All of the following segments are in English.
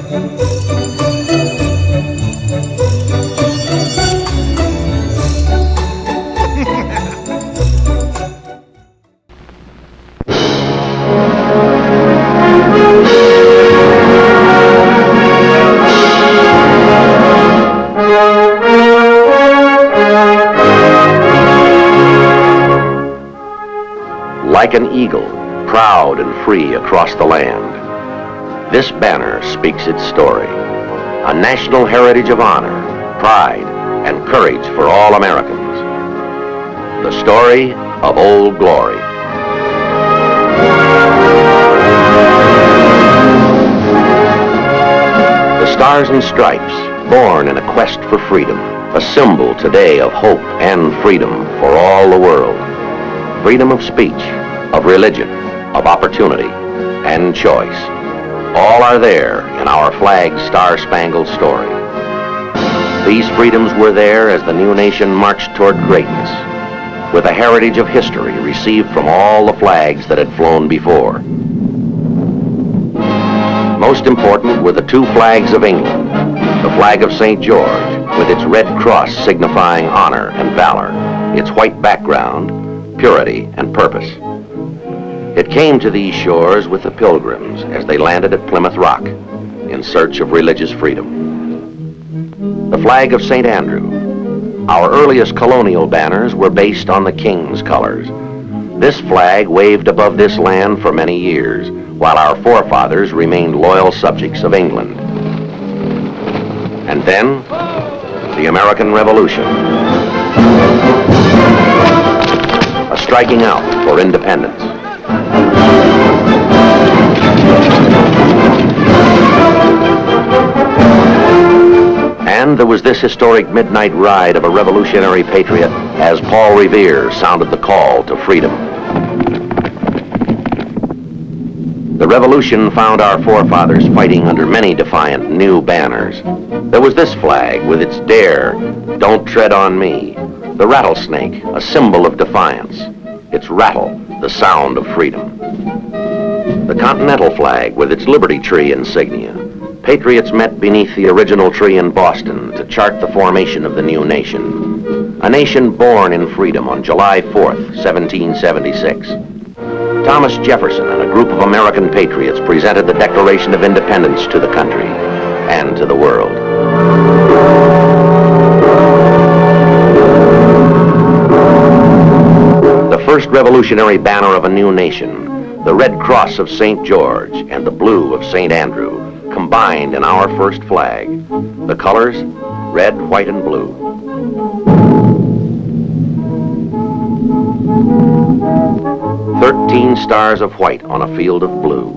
Like an eagle, proud and free across the land, this banner speaks its story. A national heritage of honor, pride, and courage for all Americans. The story of Old Glory. The Stars and Stripes, born in a quest for freedom, a symbol today of hope and freedom for all the world. Freedom of speech, of religion, of opportunity, and choice. All are there in our flag's star-spangled story. These freedoms were there as the new nation marched toward greatness, with a heritage of history received from all the flags that had flown before. Most important were the two flags of England, the flag of St. George, with its red cross signifying honor and valor, its white background, purity and purpose. It came to these shores with the Pilgrims as they landed at Plymouth Rock in search of religious freedom. The flag of St. Andrew. Our earliest colonial banners were based on the King's colors. This flag waved above this land for many years, while our forefathers remained loyal subjects of England. And then, the American Revolution. A striking out for independence. And there was this historic midnight ride of a revolutionary patriot as Paul Revere sounded the call to freedom. The revolution found our forefathers fighting under many defiant new banners. There was this flag with its dare, "Don't tread on me," the rattlesnake, a symbol of defiance, its rattle, the sound of freedom. The Continental flag with its Liberty Tree insignia. Patriots met beneath the original tree in Boston to chart the formation of the new nation. A nation born in freedom on July 4th, 1776. Thomas Jefferson and a group of American patriots presented the Declaration of Independence to the country and to the world. The first revolutionary banner of a new nation, the red cross of St. George and the blue of St. Andrew, combined in our first flag. The colors, red, white, and blue. "13 stars of white on a field of blue.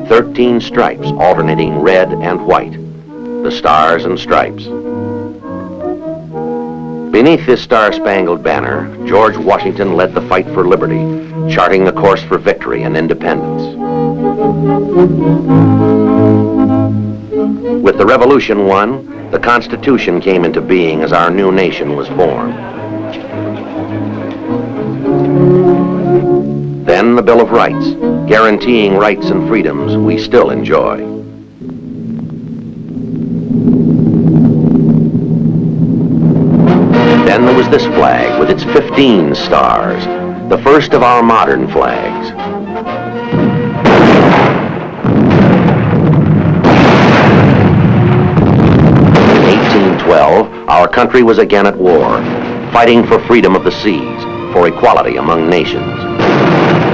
13 stripes alternating red and white. The Stars and Stripes." Beneath this star-spangled banner, George Washington led the fight for liberty, charting the course for victory and independence. With the Revolution won, the Constitution came into being as our new nation was formed. Then the Bill of Rights, guaranteeing rights and freedoms we still enjoy. Then there was this flag with its 15 stars, the first of our modern flags. In 1812, our country was again at war, fighting for freedom of the seas, for equality among nations.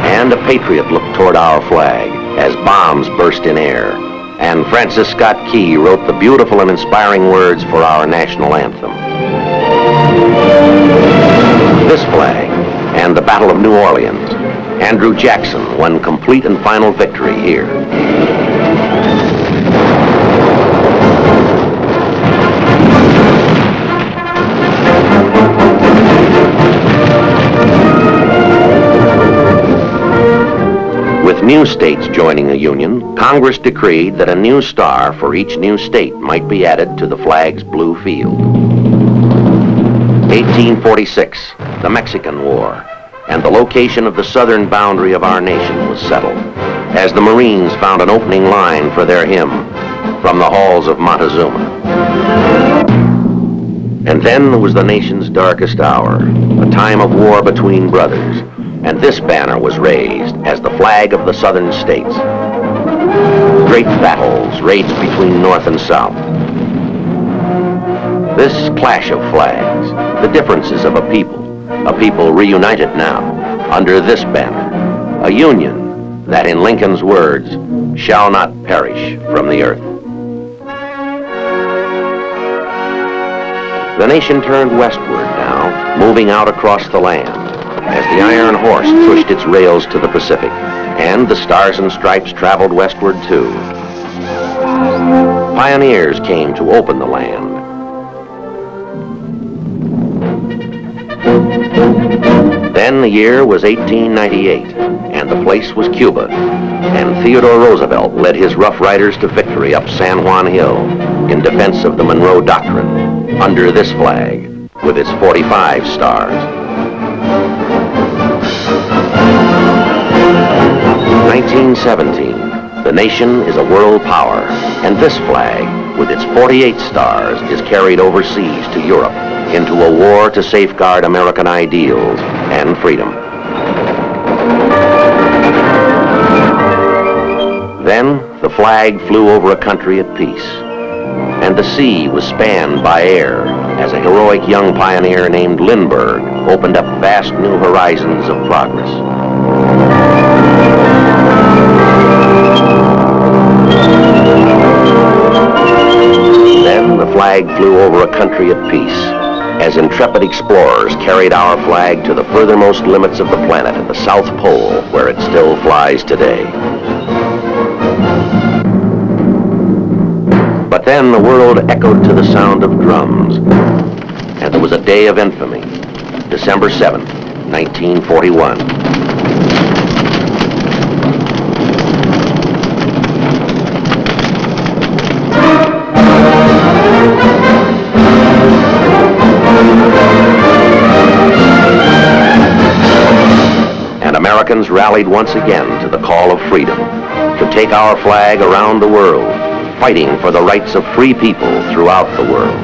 And a patriot looked toward our flag as bombs burst in air, and Francis Scott Key wrote the beautiful and inspiring words for our national anthem. This flag and the Battle of New Orleans, Andrew Jackson won complete and final victory here. With new states joining the Union, Congress decreed that a new star for each new state might be added to the flag's blue field. 1846, the Mexican War, and the location of the southern boundary of our nation was settled, as the Marines found an opening line for their hymn, from the halls of Montezuma. And then was the nation's darkest hour, a time of war between brothers, and this banner was raised as the flag of the southern states. Great battles raged between North and South. This clash of flags, the differences of a people reunited now under this banner, a union that, in Lincoln's words, shall not perish from the earth. The nation turned westward now, moving out across the land, as the iron horse pushed its rails to the Pacific, and the Stars and Stripes traveled westward too. Pioneers came to open the land. Then the year was 1898, and the place was Cuba, and Theodore Roosevelt led his Rough Riders to victory up San Juan Hill in defense of the Monroe Doctrine, under this flag, with its 45 stars. 1917, the nation is a world power, and this flag, with its 48 stars, is carried overseas to Europe into a war to safeguard American ideals and freedom. Then the flag flew over a country at peace, and the sea was spanned by air as a heroic young pioneer named Lindbergh opened up vast new horizons of progress. Then the flag flew over a country at peace, as intrepid explorers carried our flag to the furthermost limits of the planet at the South Pole, where it still flies today. But then the world echoed to the sound of drums, and there was a day of infamy, December 7th, 1941. Americans rallied once again to the call of freedom, to take our flag around the world, fighting for the rights of free people throughout the world.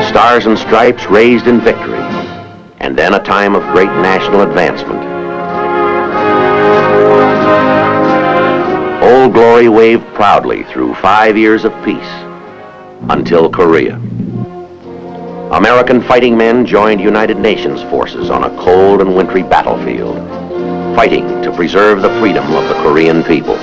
Stars and Stripes raised in victory, and then a time of great national advancement. Old Glory waved proudly through 5 years of peace, until Korea. American fighting men joined United Nations forces on a cold and wintry battlefield, fighting to preserve the freedom of the Korean people.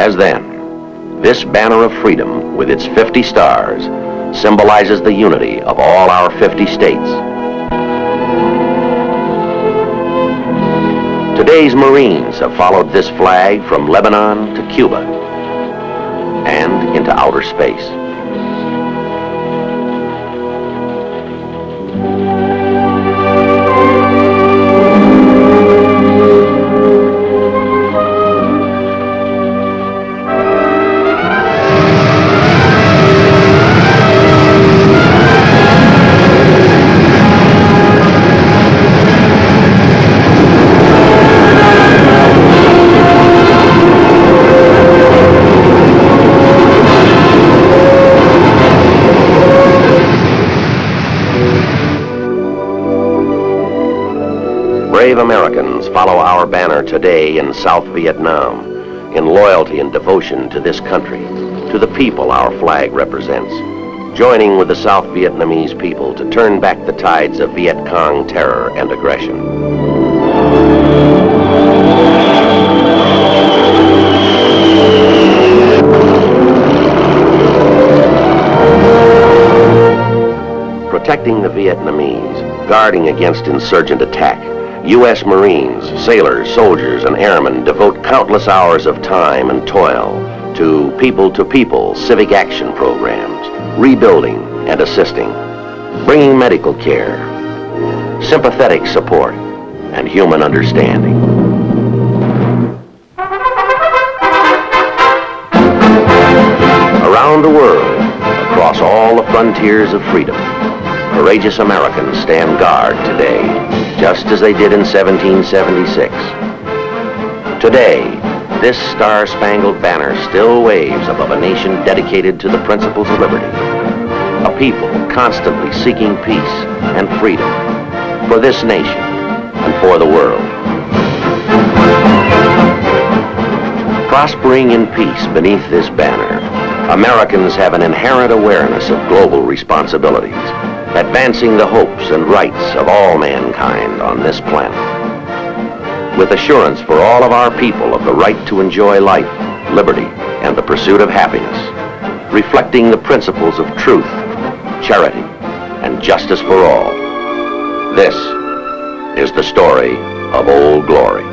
as then, this banner of freedom with its 50 stars symbolizes the unity of all our 50 states. Today's Marines have followed this flag from Lebanon to Cuba and into outer space. Brave Americans follow our banner today in South Vietnam in loyalty and devotion to this country, to the people our flag represents, joining with the South Vietnamese people to turn back the tides of Viet Cong terror and aggression. Protecting the Vietnamese, guarding against insurgent attack, U.S. Marines, sailors, soldiers, and airmen devote countless hours of time and toil to people-to-people civic action programs, rebuilding and assisting, bringing medical care, sympathetic support, and human understanding. Around the world, across all the frontiers of freedom, courageous Americans stand guard today, just as they did in 1776. Today, this star-spangled banner still waves above a nation dedicated to the principles of liberty, a people constantly seeking peace and freedom for this nation and for the world. Prospering in peace beneath this banner, Americans have an inherent awareness of global responsibilities, advancing the hopes and rights of all mankind on this planet. With assurance for all of our people of the right to enjoy life, liberty, and the pursuit of happiness, reflecting the principles of truth, charity, and justice for all. This is the story of Old Glory.